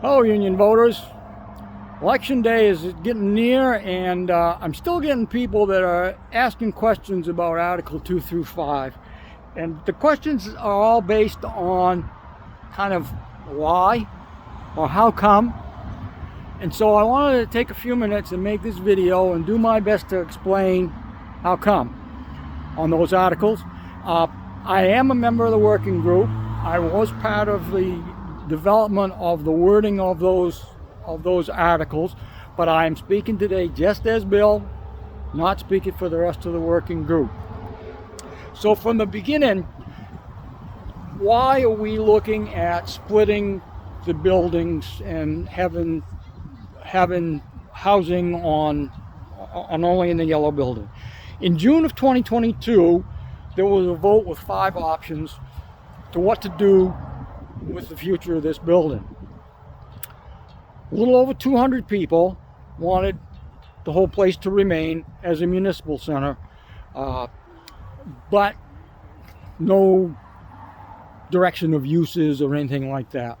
Hello, Union voters. Election day is getting near, and I'm still getting people that are asking questions about Article 2 through 5. And the questions are all based on kind of why or how come. And so I wanted to take a few minutes and make this video and do my best to explain how come on those articles. I am a member of the working group. I was part of the development of the wording of those articles, but I am speaking today just as Bill, not speaking for the rest of the working group. So from the beginning, why are we looking at splitting the buildings and having housing on only in the yellow building? In June of 2022, there was a vote with 5 options to what to do with the future of this building. A little over 200 people wanted the whole place to remain as a municipal center, but no direction of uses or anything like that.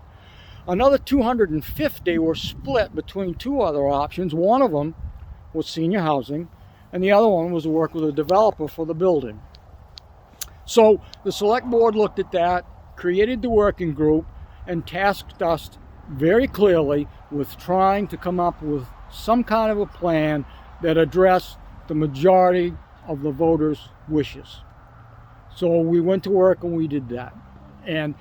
Another 250 were split between 2 other options. One of them was senior housing, and the other one was to work with a developer for the building. So the select board looked at that, created the working group, and tasked us very clearly with trying to come up with some kind of a plan that addressed the majority of the voters' wishes. So we went to work and we did that. And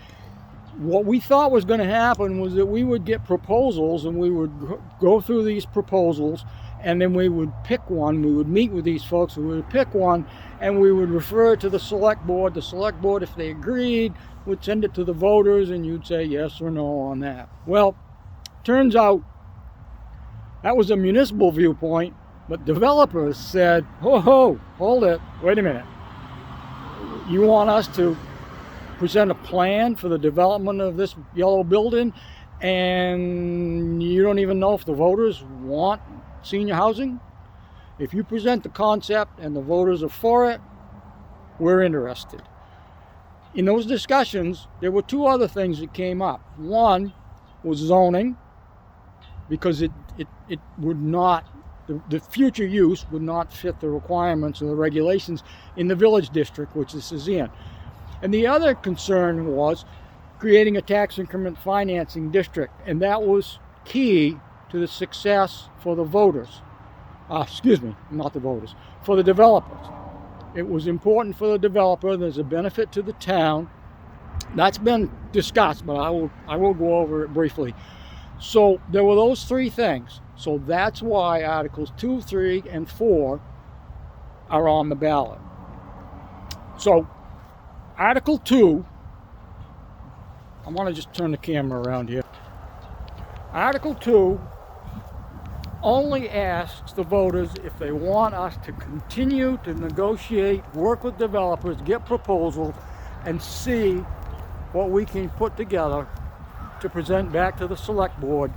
what we thought was going to happen was that we would get proposals, and we would go through these proposals, and then we would pick one. We would meet with these folks, we would pick one, and we would refer it to the select board. The select board, if they agreed, would send it to the voters, and you'd say yes or no on that. Well, turns out that was a municipal viewpoint, but developers said, ho, hold it, wait a minute. You want us to present a plan for the development of this yellow building, and you don't even know if the voters want senior housing? If you present the concept and the voters are for it, we're interested. In those discussions, there were 2 other things that came up. One was zoning, because it would not, the future use would not fit the requirements of the regulations in the village district, which this is in. And the other concern was creating a tax increment financing district, and that was key to the success for the voters. Not the voters, for the developers. It was important for the developer. There's a benefit to the town. That's been discussed, but I will go over it briefly. So there were those 3 things. So that's why Articles 2, 3, and 4 are on the ballot. So Article 2, I want to just turn the camera around here. Article 2 only asks the voters if they want us to continue to negotiate, work with developers, get proposals, and see what we can put together to present back to the select board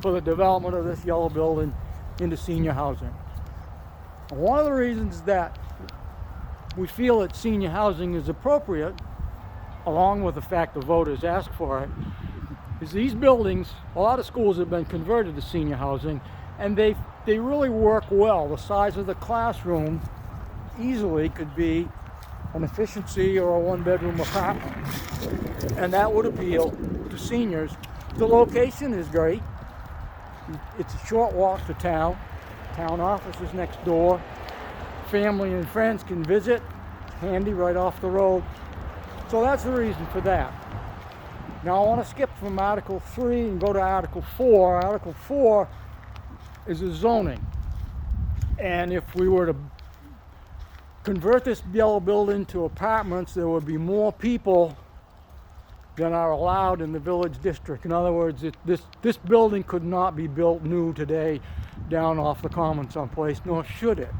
for the development of this yellow building into senior housing. One of the reasons that we feel that senior housing is appropriate, along with the fact the voters ask for it, is these buildings, a lot of schools have been converted to senior housing, and they really work well. The size of the classroom easily could be an efficiency or a 1-bedroom apartment, and that would appeal to seniors. The location is great. It's a short walk to town. Town office is next door. Family and friends can visit. It's handy right off the road. So that's the reason for that. Now I want to skip from Article 3 and go to Article 4. Article 4 is a zoning. And if we were to convert this yellow building to apartments, there would be more people than are allowed in the village district. In other words, this building could not be built new today down off the common someplace, nor should it.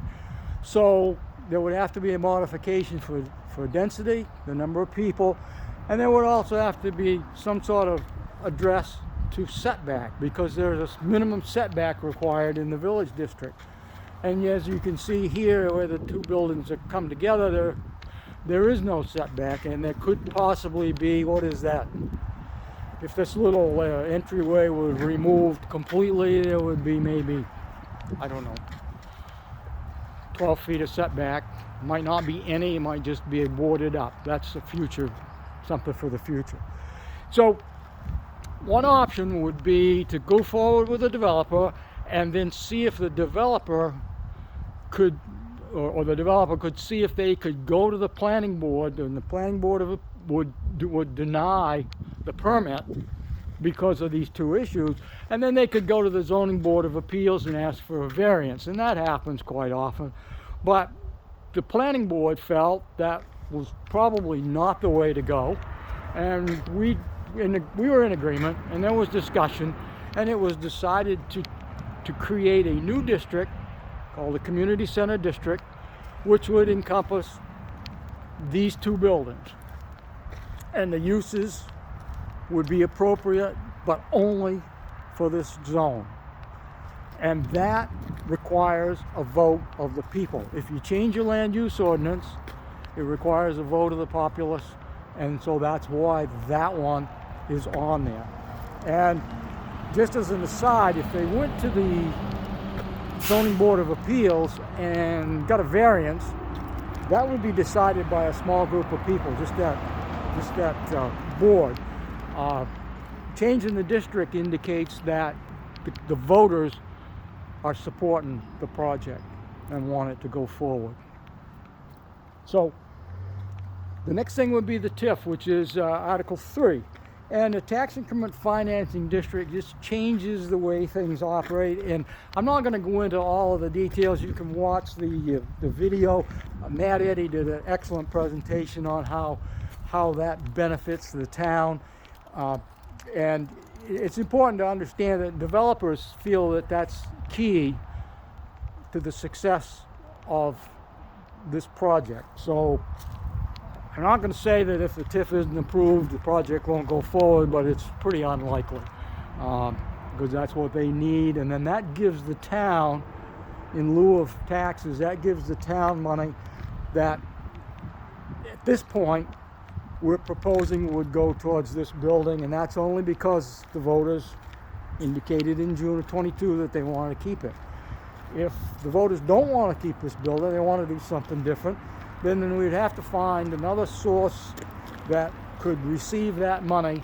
So there would have to be a modification for density, the number of people, and there would also have to be some sort of address to setback, because there's a minimum setback required in the village district. And as you can see here, where the 2 buildings have come together, there is no setback, and there could possibly be, what is that, if this little entryway was removed completely, there would be maybe, I don't know, 12 feet of setback. Might not be any, it might just be boarded up. That's the future, something for the future. So one option would be to go forward with the developer and then see if the developer could, or the developer could see if they could go to the planning board, and the planning board would deny the permit because of these two issues, and then they could go to the zoning board of appeals and ask for a variance, and that happens quite often. But the planning board felt that was probably not the way to go, and we were in agreement, and there was discussion, and it was decided to create a new district called the Community Center District, which would encompass these two buildings. And the uses would be appropriate, but only for this zone. And that requires a vote of the people. If you change your land use ordinance, it requires a vote of the populace, and so that's why that one is on there. And just as an aside, if they went to the zoning board of appeals and got a variance, that would be decided by a small group of people, just that board. Changing the district indicates that the voters are supporting the project and want it to go forward. So the next thing would be the TIF, which is Article 3. And the tax increment financing district just changes the way things operate. And I'm not going to go into all of the details. You can watch the video. Matt Eddy did an excellent presentation on how that benefits the town. And it's important to understand that developers feel that that's key to the success of this project. So I'm not going to say that if the TIF isn't approved, the project won't go forward, but it's pretty unlikely, because that's what they need. And then that gives the town, in lieu of taxes, that gives the town money that at this point we're proposing would go towards this building, and that's only because the voters indicated in June of 22 that they want to keep it. If the voters don't want to keep this building, they want to do something different, then we'd have to find another source that could receive that money.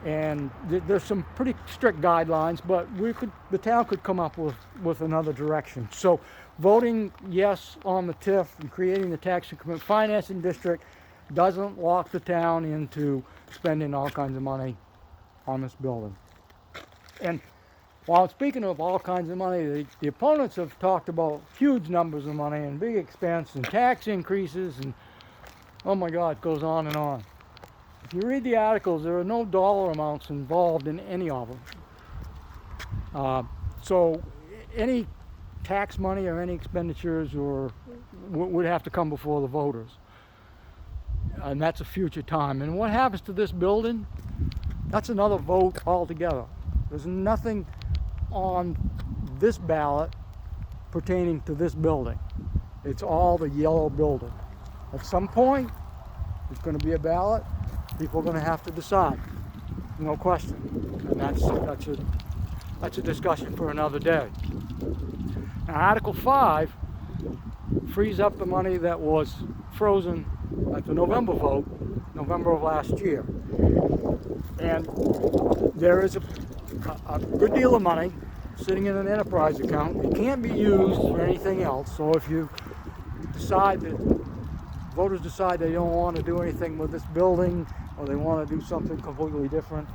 And there's some pretty strict guidelines, but the town could come up with another direction. So voting yes on the TIF and creating the tax increment financing district doesn't lock the town into spending all kinds of money on this building. And while speaking of all kinds of money, the opponents have talked about huge numbers of money and big expense and tax increases, and oh my God, it goes on and on. If you read the articles, there are no dollar amounts involved in any of them. So any tax money or any expenditures would have to come before the voters. And that's a future time. And what happens to this building? That's another vote altogether. There's nothing on this ballot pertaining to this building. It's all the yellow building. At some point, there's going to be a ballot. People are going to have to decide. No question. And that's a discussion for another day. Now, Article 5 frees up the money that was frozen at the November vote, November of last year. And there is a good deal of money sitting in an enterprise account. It can't be used for anything else. So if you decide that voters decide they don't want to do anything with this building, or they want to do something completely different,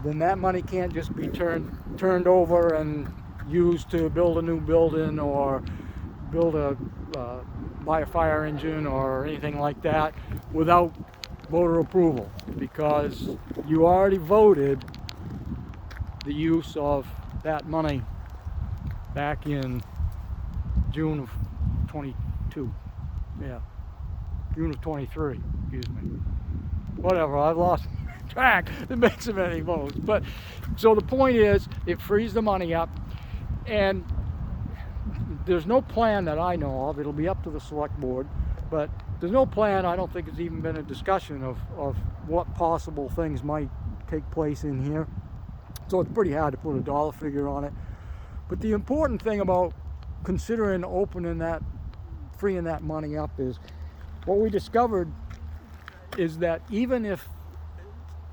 then that money can't just be turned over and used to build a new building or buy a fire engine or anything like that without voter approval, because you already voted the use of that money back in June of 22. Yeah, June of 23, excuse me. Whatever, I've lost track. It makes so many votes. But so the point is, it frees the money up, and there's no plan that I know of. It'll be up to the select board, but there's no plan. I don't think there's even been a discussion of what possible things might take place in here. So it's pretty hard to put a dollar figure on it. But the important thing about considering opening that, freeing that money up, is what we discovered is that even if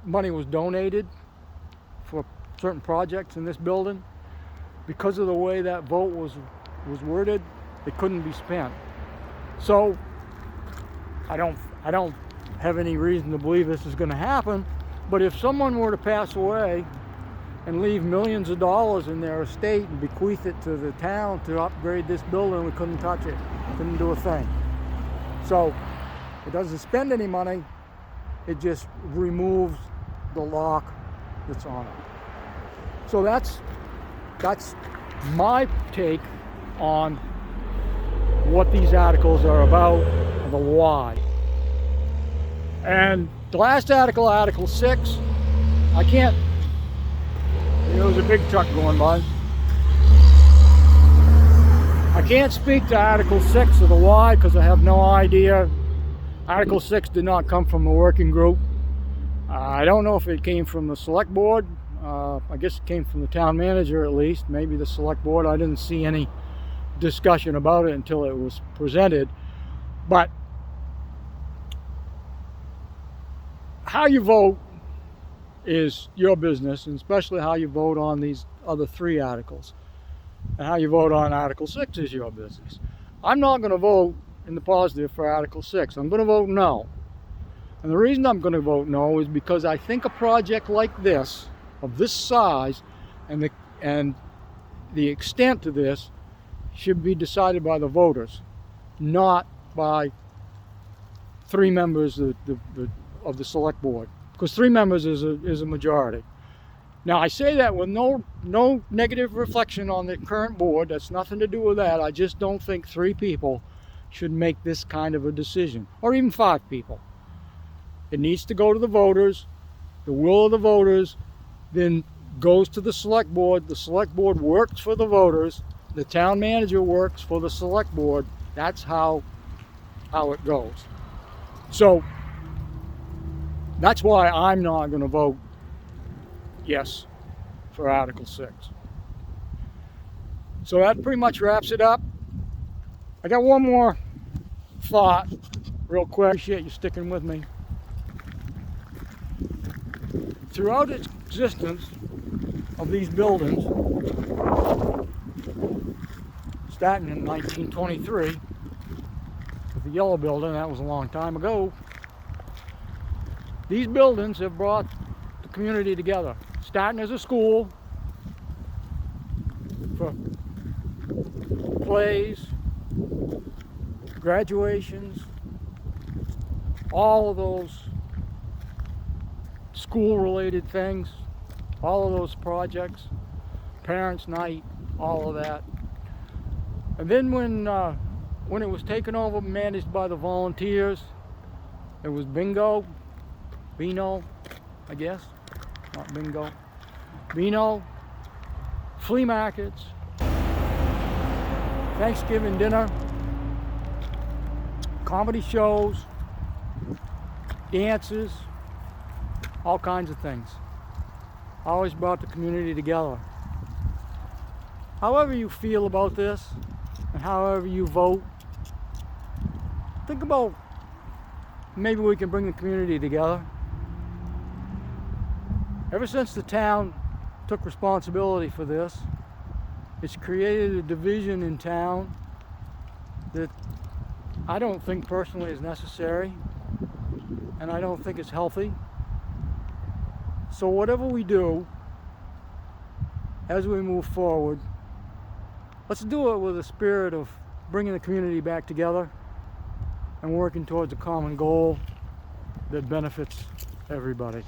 money was donated for certain projects in this building, because of the way that vote was worded, it couldn't be spent. So I don't have any reason to believe this is going to happen, but if someone were to pass away and leave millions of dollars in their estate and bequeath it to the town to upgrade this building, we couldn't touch it, couldn't do a thing. So it doesn't spend any money, it just removes the lock that's on it. So that's my take on what these articles are about, the why. And the last article, Article 6, I can't, there was a big truck going by. I can't speak to Article 6 or the why because I have no idea. Article 6 did not come from the working group. I don't know if it came from the select board. I guess it came from the town manager at least, maybe the select board. I didn't see any discussion about it until it was presented. But how you vote is your business, and especially how you vote on these other 3 articles. And how you vote on Article 6 is your business. I'm not going to vote in the positive for Article 6. I'm going to vote no. And the reason I'm going to vote no is because I think a project like this, of this size, and the extent to this, should be decided by the voters, not by 3 members of the select board, because 3 members is a majority. Now I say that with no negative reflection on the current board. That's nothing to do with that. I just don't think 3 people should make this kind of a decision, or even 5 people. It needs to go to the voters. The will of the voters then goes to the select board. The select board works for the voters. The town manager works for the select board. That's how it goes. So that's why I'm not going to vote yes for Article 6. So that pretty much wraps it up. I got one more thought real quick. Appreciate you sticking with me. Throughout its existence of these buildings, starting in 1923 with the yellow building, that was a long time ago, these buildings have brought the community together, starting as a school for plays, graduations, all of those school-related things, all of those projects, parents' night, all of that. And then when it was taken over, managed by the volunteers, it was Beano, I guess, not bingo, Beano, flea markets, Thanksgiving dinner, comedy shows, dances, all kinds of things. Always brought the community together. However you feel about this, and however you vote, think about maybe we can bring the community together. Ever since the town took responsibility for this, it's created a division in town that I don't think personally is necessary, and I don't think it's healthy. So whatever we do, as we move forward, let's do it with a spirit of bringing the community back together and working towards a common goal that benefits everybody.